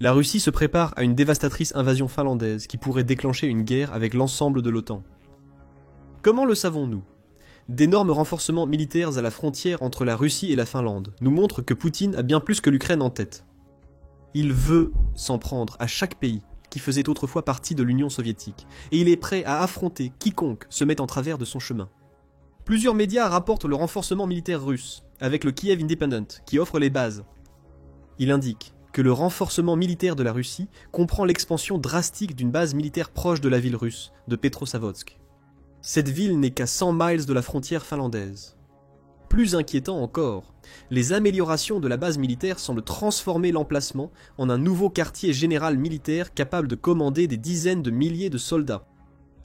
La Russie se prépare à une dévastatrice invasion finlandaise qui pourrait déclencher une guerre avec l'ensemble de l'OTAN. Comment le savons-nous ? D'énormes renforcements militaires à la frontière entre la Russie et la Finlande nous montrent que Poutine a bien plus que l'Ukraine en tête. Il veut s'en prendre à chaque pays qui faisait autrefois partie de l'Union soviétique, et il est prêt à affronter quiconque se met en travers de son chemin. Plusieurs médias rapportent le renforcement militaire russe, avec le Kiev Independent, qui offre les bases. Il indique que le renforcement militaire de la Russie comprend l'expansion drastique d'une base militaire proche de la ville russe, de Petrozavodsk. Cette ville n'est qu'à 100 miles de la frontière finlandaise. Plus inquiétant encore, les améliorations de la base militaire semblent transformer l'emplacement en un nouveau quartier général militaire capable de commander des dizaines de milliers de soldats.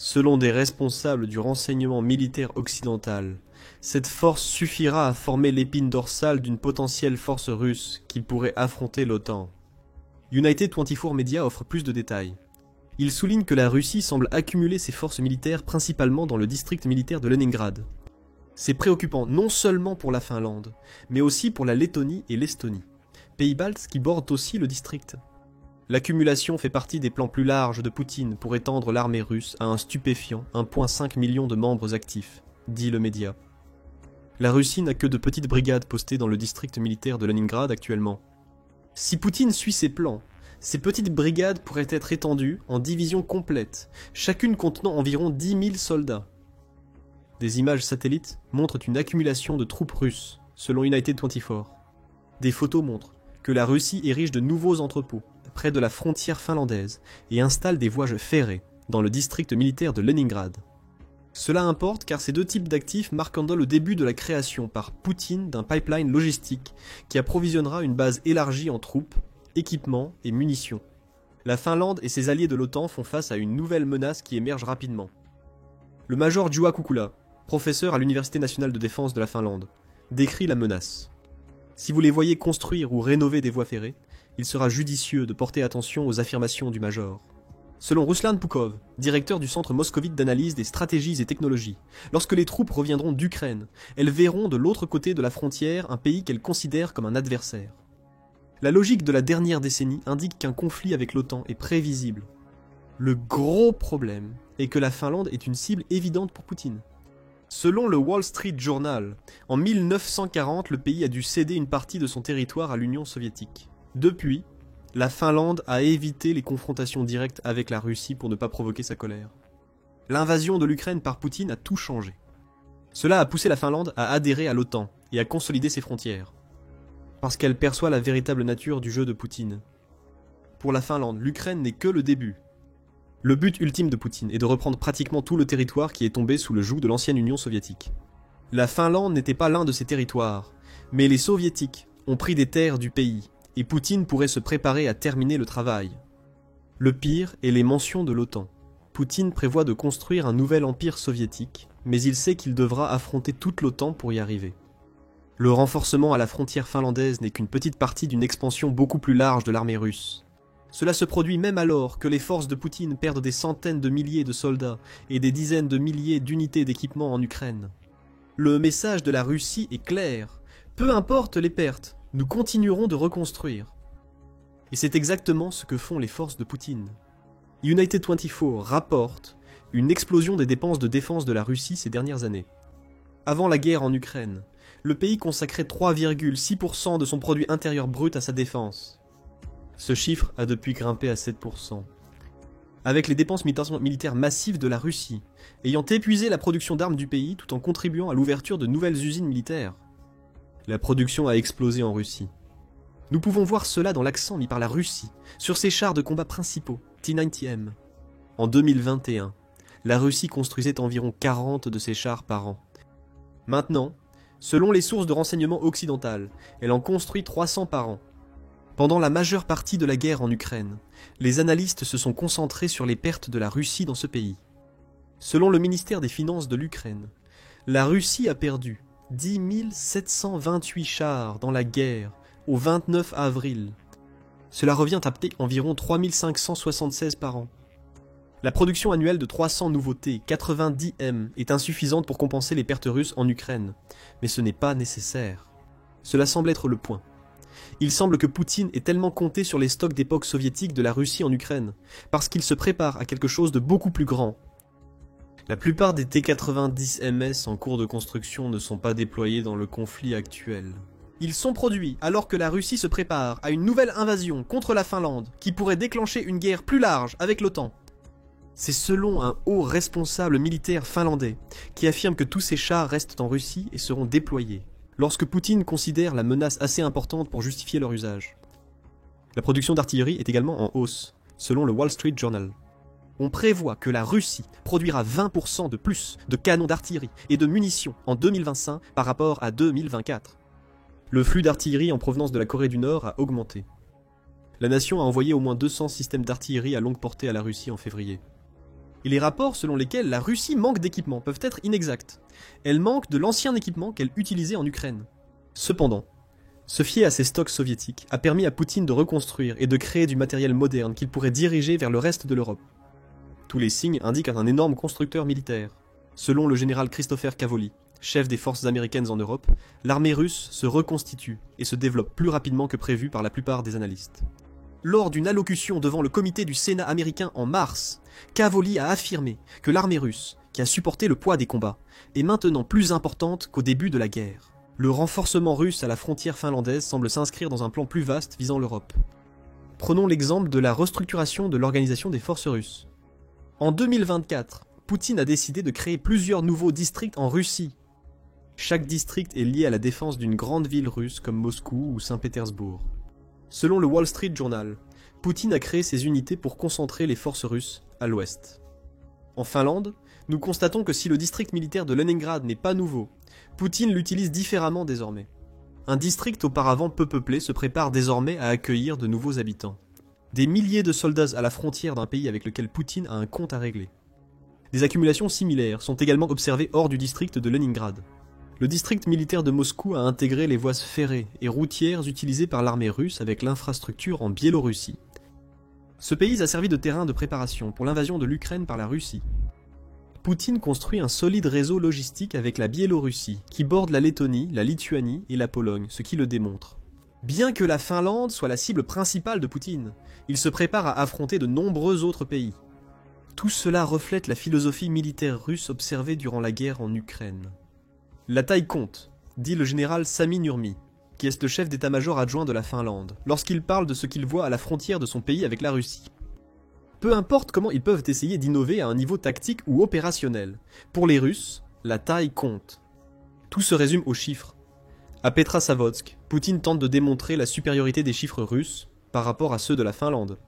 Selon des responsables du renseignement militaire occidental, cette force suffira à former l'épine dorsale d'une potentielle force russe qui pourrait affronter l'OTAN. United 24 Media offre plus de détails. Il souligne que la Russie semble accumuler ses forces militaires principalement dans le district militaire de Leningrad. C'est préoccupant non seulement pour la Finlande, mais aussi pour la Lettonie et l'Estonie, pays baltes qui bordent aussi le district. L'accumulation fait partie des plans plus larges de Poutine pour étendre l'armée russe à un stupéfiant 1,5 million de membres actifs, dit le média. La Russie n'a que de petites brigades postées dans le district militaire de Leningrad actuellement. Si Poutine suit ses plans, ces petites brigades pourraient être étendues en divisions complètes, chacune contenant environ 10 000 soldats. Des images satellites montrent une accumulation de troupes russes, selon United 24. Des photos montrent que la Russie érige de nouveaux entrepôts près de la frontière finlandaise et installe des voies ferrées dans le district militaire de Leningrad. Cela importe car ces deux types d'actifs marquent le début de la création par Poutine d'un pipeline logistique qui approvisionnera une base élargie en troupes, équipements et munitions. La Finlande et ses alliés de l'OTAN font face à une nouvelle menace qui émerge rapidement. Le major Juha Kukula, professeur à l'Université nationale de défense de la Finlande, décrit la menace. Si vous les voyez construire ou rénover des voies ferrées, il sera judicieux de porter attention aux affirmations du major. Selon Ruslan Pukov, directeur du Centre moscovite d'analyse des stratégies et technologies, lorsque les troupes reviendront d'Ukraine, elles verront de l'autre côté de la frontière un pays qu'elles considèrent comme un adversaire. La logique de la dernière décennie indique qu'un conflit avec l'OTAN est prévisible. Le gros problème est que la Finlande est une cible évidente pour Poutine. Selon le Wall Street Journal, en 1940, le pays a dû céder une partie de son territoire à l'Union soviétique. Depuis, la Finlande a évité les confrontations directes avec la Russie pour ne pas provoquer sa colère. L'invasion de l'Ukraine par Poutine a tout changé. Cela a poussé la Finlande à adhérer à l'OTAN et à consolider ses frontières. Parce qu'elle perçoit la véritable nature du jeu de Poutine. Pour la Finlande, l'Ukraine n'est que le début. Le but ultime de Poutine est de reprendre pratiquement tout le territoire qui est tombé sous le joug de l'ancienne Union soviétique. La Finlande n'était pas l'un de ces territoires, mais les soviétiques ont pris des terres du pays, et Poutine pourrait se préparer à terminer le travail. Le pire est les mentions de l'OTAN. Poutine prévoit de construire un nouvel empire soviétique, mais il sait qu'il devra affronter toute l'OTAN pour y arriver. Le renforcement à la frontière finlandaise n'est qu'une petite partie d'une expansion beaucoup plus large de l'armée russe. Cela se produit même alors que les forces de Poutine perdent des centaines de milliers de soldats et des dizaines de milliers d'unités d'équipement en Ukraine. Le message de la Russie est clair. Peu importe les pertes, nous continuerons de reconstruire. Et c'est exactement ce que font les forces de Poutine. United 24 rapporte une explosion des dépenses de défense de la Russie ces dernières années. Avant la guerre en Ukraine, le pays consacrait 3,6% de son produit intérieur brut à sa défense. Ce chiffre a depuis grimpé à 7%. Avec les dépenses militaires massives de la Russie, ayant épuisé la production d'armes du pays tout en contribuant à l'ouverture de nouvelles usines militaires. La production a explosé en Russie. Nous pouvons voir cela dans l'accent mis par la Russie sur ses chars de combat principaux, T-90M. En 2021, la Russie construisait environ 40 de ces chars par an. Maintenant, selon les sources de renseignement occidentales, elle en construit 300 par an. Pendant la majeure partie de la guerre en Ukraine, les analystes se sont concentrés sur les pertes de la Russie dans ce pays. Selon le ministère des Finances de l'Ukraine, la Russie a perdu 10 728 chars dans la guerre au 29 avril. Cela revient à environ 3 576 par an. La production annuelle de 300 nouveaux T-90M est insuffisante pour compenser les pertes russes en Ukraine, mais ce n'est pas nécessaire. Cela semble être le point. Il semble que Poutine ait tellement compté sur les stocks d'époque soviétique de la Russie en Ukraine, parce qu'il se prépare à quelque chose de beaucoup plus grand. La plupart des T-90 MS en cours de construction ne sont pas déployés dans le conflit actuel. Ils sont produits alors que la Russie se prépare à une nouvelle invasion contre la Finlande, qui pourrait déclencher une guerre plus large avec l'OTAN. C'est selon un haut responsable militaire finlandais, qui affirme que tous ces chars restent en Russie et seront déployés, lorsque Poutine considère la menace assez importante pour justifier leur usage. La production d'artillerie est également en hausse, selon le Wall Street Journal. On prévoit que la Russie produira 20% de plus de canons d'artillerie et de munitions en 2025 par rapport à 2024. Le flux d'artillerie en provenance de la Corée du Nord a augmenté. La nation a envoyé au moins 200 systèmes d'artillerie à longue portée à la Russie en février. Et les rapports selon lesquels la Russie manque d'équipement peuvent être inexacts. Elle manque de l'ancien équipement qu'elle utilisait en Ukraine. Cependant, se fier à ces stocks soviétiques a permis à Poutine de reconstruire et de créer du matériel moderne qu'il pourrait diriger vers le reste de l'Europe. Tous les signes indiquent un énorme constructeur militaire. Selon le général Christopher Cavoli, chef des forces américaines en Europe, l'armée russe se reconstitue et se développe plus rapidement que prévu par la plupart des analystes. Lors d'une allocution devant le comité du Sénat américain en mars, Cavoli a affirmé que l'armée russe, qui a supporté le poids des combats, est maintenant plus importante qu'au début de la guerre. Le renforcement russe à la frontière finlandaise semble s'inscrire dans un plan plus vaste visant l'Europe. Prenons l'exemple de la restructuration de l'organisation des forces russes. En 2024, Poutine a décidé de créer plusieurs nouveaux districts en Russie. Chaque district est lié à la défense d'une grande ville russe comme Moscou ou Saint-Pétersbourg. Selon le Wall Street Journal, Poutine a créé ces unités pour concentrer les forces russes à l'ouest. En Finlande, nous constatons que si le district militaire de Leningrad n'est pas nouveau, Poutine l'utilise différemment désormais. Un district auparavant peu peuplé se prépare désormais à accueillir de nouveaux habitants. Des milliers de soldats à la frontière d'un pays avec lequel Poutine a un compte à régler. Des accumulations similaires sont également observées hors du district de Leningrad. Le district militaire de Moscou a intégré les voies ferrées et routières utilisées par l'armée russe avec l'infrastructure en Biélorussie. Ce pays a servi de terrain de préparation pour l'invasion de l'Ukraine par la Russie. Poutine construit un solide réseau logistique avec la Biélorussie, qui borde la Lettonie, la Lituanie et la Pologne, ce qui le démontre. Bien que la Finlande soit la cible principale de Poutine, il se prépare à affronter de nombreux autres pays. Tout cela reflète la philosophie militaire russe observée durant la guerre en Ukraine. La taille compte, dit le général Sami Nurmi, qui est le chef d'état-major adjoint de la Finlande, lorsqu'il parle de ce qu'il voit à la frontière de son pays avec la Russie. Peu importe comment ils peuvent essayer d'innover à un niveau tactique ou opérationnel, pour les Russes, la taille compte. Tout se résume aux chiffres. À Petrasavodsk, Poutine tente de démontrer la supériorité des chiffres russes par rapport à ceux de la Finlande.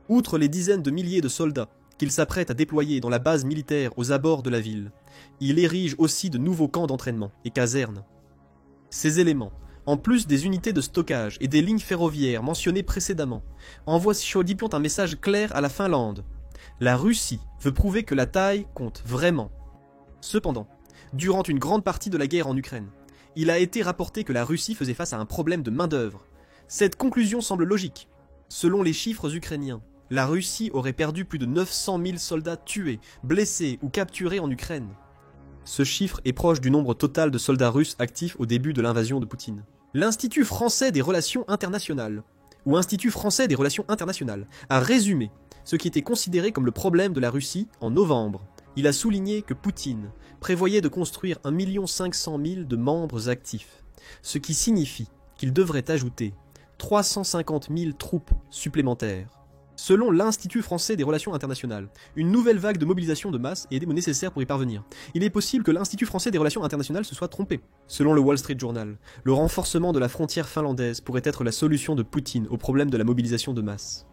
Outre les dizaines de milliers de soldats qu'il s'apprête à déployer dans la base militaire aux abords de la ville, il érige aussi de nouveaux camps d'entraînement et casernes. Ces éléments, en plus des unités de stockage et des lignes ferroviaires mentionnées précédemment, envoient chaudiement un message clair à la Finlande. La Russie veut prouver que la taille compte vraiment. Cependant, durant une grande partie de la guerre en Ukraine, il a été rapporté que la Russie faisait face à un problème de main-d'œuvre. Cette conclusion semble logique. Selon les chiffres ukrainiens, la Russie aurait perdu plus de 900 000 soldats tués, blessés ou capturés en Ukraine. Ce chiffre est proche du nombre total de soldats russes actifs au début de l'invasion de Poutine. L'Institut français des relations internationales, ou Institut français des relations internationales, a résumé ce qui était considéré comme le problème de la Russie en novembre. Il a souligné que Poutine prévoyait de construire 1 500 000 de membres actifs, ce qui signifie qu'il devrait ajouter 350 000 troupes supplémentaires. Selon l'Institut français des relations internationales, une nouvelle vague de mobilisation de masse est nécessaire pour y parvenir. Il est possible que l'Institut français des relations internationales se soit trompé. Selon le Wall Street Journal, le renforcement de la frontière finlandaise pourrait être la solution de Poutine au problème de la mobilisation de masse.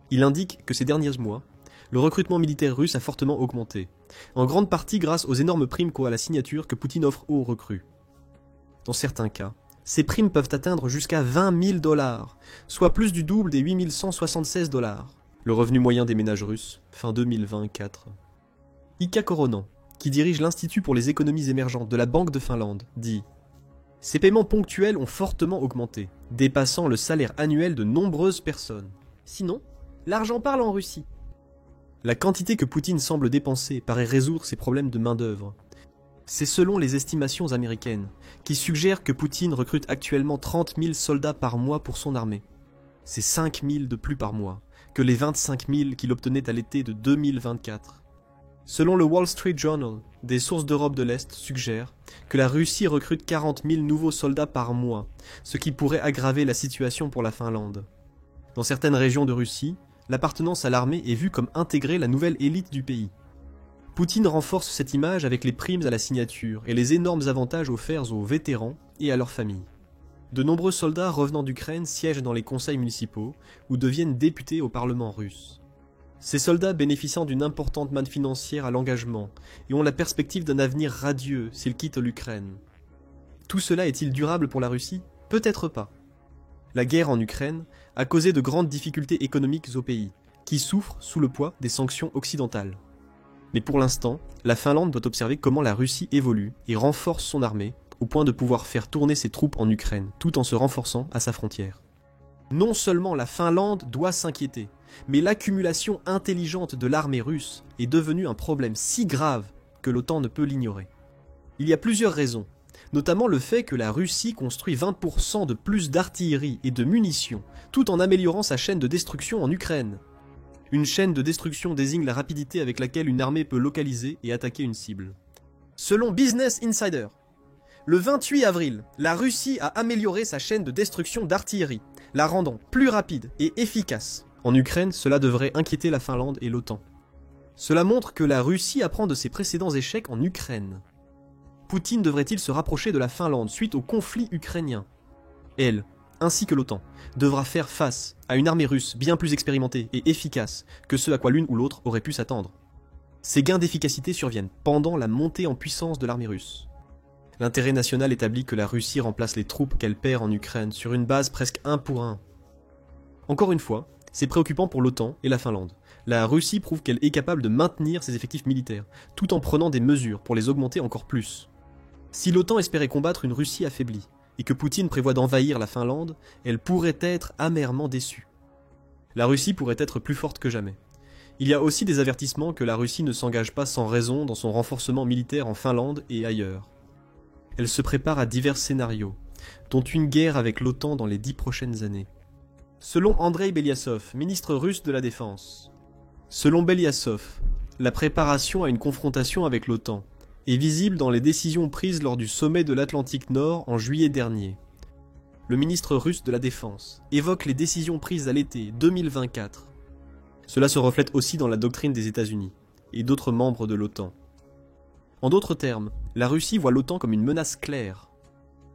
Il indique que ces derniers mois, le recrutement militaire russe a fortement augmenté, en grande partie grâce aux énormes primes à la signature que Poutine offre aux recrues. Dans certains cas, ces primes peuvent atteindre jusqu'à 20 000 $, soit plus du double des 8 176 $, le revenu moyen des ménages russes, fin 2024. Ika Koronan, qui dirige l'Institut pour les économies émergentes de la Banque de Finlande, dit « Ces paiements ponctuels ont fortement augmenté, dépassant le salaire annuel de nombreuses personnes. Sinon, l'argent parle en Russie. » La quantité que Poutine semble dépenser paraît résoudre ses problèmes de main-d'œuvre. C'est selon les estimations américaines, qui suggèrent que Poutine recrute actuellement 30 000 soldats par mois pour son armée. C'est 5 000 de plus par mois que les 25 000 qu'il obtenait à l'été de 2024. Selon le Wall Street Journal, des sources d'Europe de l'Est suggèrent que la Russie recrute 40 000 nouveaux soldats par mois, ce qui pourrait aggraver la situation pour la Finlande. Dans certaines régions de Russie, l'appartenance à l'armée est vue comme intégrer la nouvelle élite du pays. Poutine renforce cette image avec les primes à la signature et les énormes avantages offerts aux vétérans et à leurs familles. De nombreux soldats revenant d'Ukraine siègent dans les conseils municipaux ou deviennent députés au Parlement russe. Ces soldats bénéficient d'une importante manne financière à l'engagement et ont la perspective d'un avenir radieux s'ils quittent l'Ukraine. Tout cela est-il durable pour la Russie? Peut-être pas. La guerre en Ukraine a causé de grandes difficultés économiques au pays, qui souffrent sous le poids des sanctions occidentales. Mais pour l'instant, la Finlande doit observer comment la Russie évolue et renforce son armée au point de pouvoir faire tourner ses troupes en Ukraine, tout en se renforçant à sa frontière. Non seulement la Finlande doit s'inquiéter, mais l'accumulation intelligente de l'armée russe est devenue un problème si grave que l'OTAN ne peut l'ignorer. Il y a plusieurs raisons, notamment le fait que la Russie construit 20% de plus d'artillerie et de munitions, tout en améliorant sa chaîne de destruction en Ukraine. Une chaîne de destruction désigne la rapidité avec laquelle une armée peut localiser et attaquer une cible. Selon Business Insider, le 28 avril, la Russie a amélioré sa chaîne de destruction d'artillerie, la rendant plus rapide et efficace. En Ukraine, cela devrait inquiéter la Finlande et l'OTAN. Cela montre que la Russie apprend de ses précédents échecs en Ukraine. Poutine devrait-il se rapprocher de la Finlande suite au conflit ukrainien? Elle, ainsi que l'OTAN, devra faire face à une armée russe bien plus expérimentée et efficace que ce à quoi l'une ou l'autre aurait pu s'attendre. Ces gains d'efficacité surviennent pendant la montée en puissance de l'armée russe. L'intérêt national établit que la Russie remplace les troupes qu'elle perd en Ukraine sur une base presque 1 pour 1. Encore une fois, c'est préoccupant pour l'OTAN et la Finlande. La Russie prouve qu'elle est capable de maintenir ses effectifs militaires, tout en prenant des mesures pour les augmenter encore plus. Si l'OTAN espérait combattre une Russie affaiblie, et que Poutine prévoit d'envahir la Finlande, elle pourrait être amèrement déçue. La Russie pourrait être plus forte que jamais. Il y a aussi des avertissements que la Russie ne s'engage pas sans raison dans son renforcement militaire en Finlande et ailleurs. Elle se prépare à divers scénarios, dont une guerre avec l'OTAN dans les 10 prochaines années. Selon Andrei Beliassov, ministre russe de la Défense, selon Beliassov, la préparation à une confrontation avec l'OTAN est visible dans les décisions prises lors du sommet de l'Atlantique Nord en juillet dernier. Le ministre russe de la Défense évoque les décisions prises à l'été 2024. Cela se reflète aussi dans la doctrine des États-Unis et d'autres membres de l'OTAN. En d'autres termes, la Russie voit l'OTAN comme une menace claire.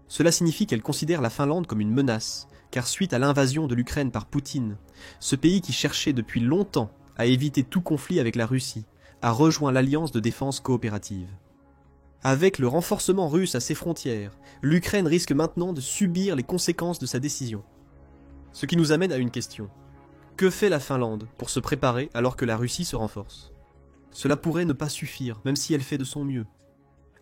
Cela signifie qu'elle considère la Finlande comme une menace, car suite à l'invasion de l'Ukraine par Poutine, ce pays qui cherchait depuis longtemps à éviter tout conflit avec la Russie a rejoint l'Alliance de défense coopérative. Avec le renforcement russe à ses frontières, l'Ukraine risque maintenant de subir les conséquences de sa décision. Ce qui nous amène à une question. Que fait la Finlande pour se préparer alors que la Russie se renforce? Cela pourrait ne pas suffire, même si elle fait de son mieux.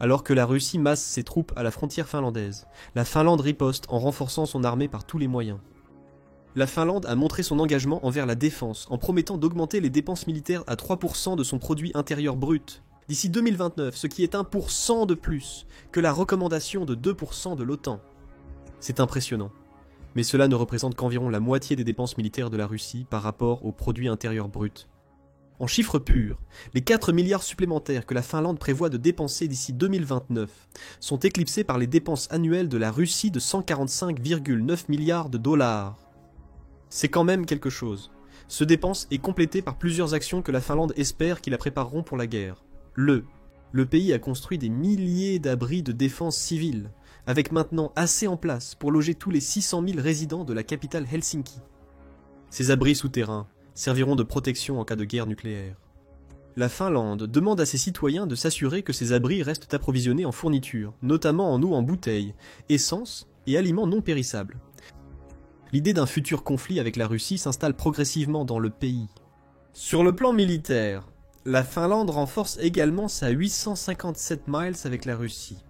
Alors que la Russie masse ses troupes à la frontière finlandaise, la Finlande riposte en renforçant son armée par tous les moyens. La Finlande a montré son engagement envers la défense en promettant d'augmenter les dépenses militaires à 3% de son produit intérieur brut d'ici 2029, ce qui est 1% de plus que la recommandation de 2% de l'OTAN. C'est impressionnant, mais cela ne représente qu'environ la moitié des dépenses militaires de la Russie par rapport au produit intérieur brut. En chiffres purs, les 4 milliards supplémentaires que la Finlande prévoit de dépenser d'ici 2029 sont éclipsés par les dépenses annuelles de la Russie de 145,9 milliards de dollars. C'est quand même quelque chose. Ce dépense est complété par plusieurs actions que la Finlande espère qui la prépareront pour la guerre. Le pays a construit des milliers d'abris de défense civile, avec maintenant assez en place pour loger tous les 600 000 résidents de la capitale Helsinki. Ces abris souterrains serviront de protection en cas de guerre nucléaire. La Finlande demande à ses citoyens de s'assurer que ces abris restent approvisionnés en fournitures, notamment en eau en bouteille, essence et aliments non périssables. L'idée d'un futur conflit avec la Russie s'installe progressivement dans le pays. Sur le plan militaire, la Finlande renforce également sa 857 miles avec la Russie.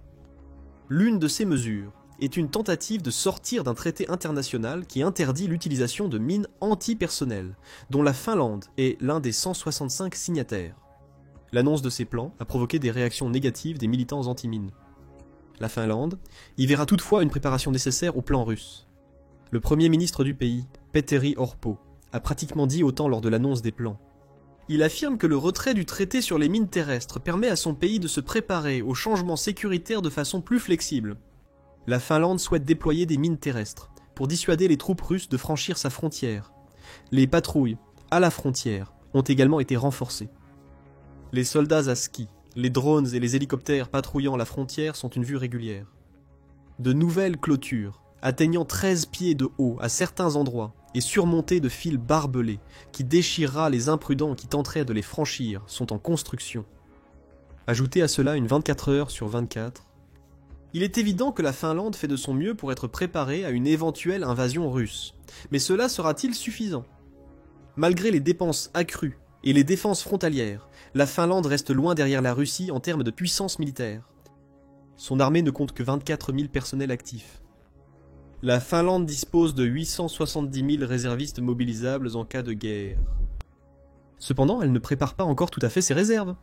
L'une de ces mesures est une tentative de sortir d'un traité international qui interdit l'utilisation de mines antipersonnelles, dont la Finlande est l'un des 165 signataires. L'annonce de ces plans a provoqué des réactions négatives des militants anti-mines. La Finlande y verra toutefois une préparation nécessaire au plan russe. Le premier ministre du pays, Petteri Orpo, a pratiquement dit autant lors de l'annonce des plans. Il affirme que le retrait du traité sur les mines terrestres permet à son pays de se préparer aux changements sécuritaires de façon plus flexible. La Finlande souhaite déployer des mines terrestres pour dissuader les troupes russes de franchir sa frontière. Les patrouilles à la frontière ont également été renforcées. Les soldats à ski, les drones et les hélicoptères patrouillant la frontière sont une vue régulière. De nouvelles clôtures, atteignant 13 pieds de haut à certains endroits et surmontées de fils barbelés qui déchirera les imprudents qui tenteraient de les franchir, sont en construction. Ajoutez à cela une 24 heures sur 24. Il est évident que la Finlande fait de son mieux pour être préparée à une éventuelle invasion russe. Mais cela sera-t-il suffisant ? Malgré les dépenses accrues et les défenses frontalières, la Finlande reste loin derrière la Russie en termes de puissance militaire. Son armée ne compte que 24 000 personnels actifs. La Finlande dispose de 870 000 réservistes mobilisables en cas de guerre. Cependant, elle ne prépare pas encore tout à fait ses réserves.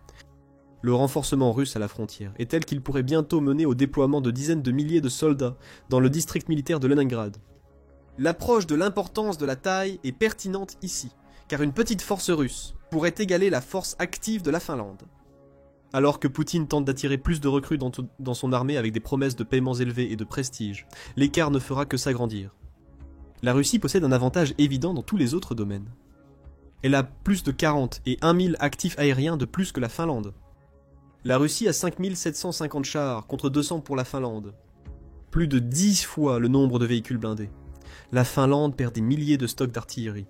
Le renforcement russe à la frontière est tel qu'il pourrait bientôt mener au déploiement de dizaines de milliers de soldats dans le district militaire de Leningrad. L'approche de l'importance de la taille est pertinente ici, car une petite force russe pourrait égaler la force active de la Finlande. Alors que Poutine tente d'attirer plus de recrues dans son armée avec des promesses de paiements élevés et de prestige, l'écart ne fera que s'agrandir. La Russie possède un avantage évident dans tous les autres domaines. Elle a plus de 40 et 1000 actifs aériens de plus que la Finlande. La Russie a 5750 chars contre 200 pour la Finlande. Plus de 10 fois le nombre de véhicules blindés. La Finlande perd des milliers de stocks d'artillerie.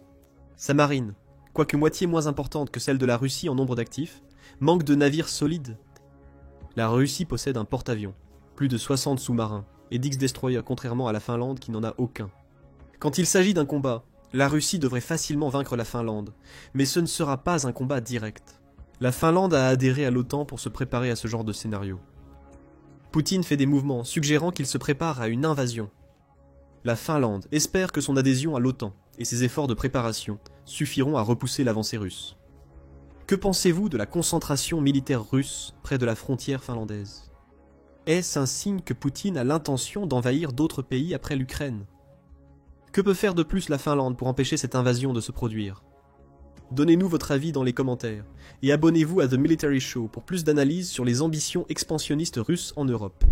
Sa marine, quoique moitié moins importante que celle de la Russie en nombre d'actifs, manque de navires solides. La Russie possède un porte-avions, plus de 60 sous-marins et d'X-destroyers contrairement à la Finlande qui n'en a aucun. Quand il s'agit d'un combat, la Russie devrait facilement vaincre la Finlande, mais ce ne sera pas un combat direct. La Finlande a adhéré à l'OTAN pour se préparer à ce genre de scénario. Poutine fait des mouvements suggérant qu'il se prépare à une invasion. La Finlande espère que son adhésion à l'OTAN et ses efforts de préparation suffiront à repousser l'avancée russe. Que pensez-vous de la concentration militaire russe près de la frontière finlandaise ? Est-ce un signe que Poutine a l'intention d'envahir d'autres pays après l'Ukraine ? Que peut faire de plus la Finlande pour empêcher cette invasion de se produire ? Donnez-nous votre avis dans les commentaires et abonnez-vous à The Military Show pour plus d'analyses sur les ambitions expansionnistes russes en Europe.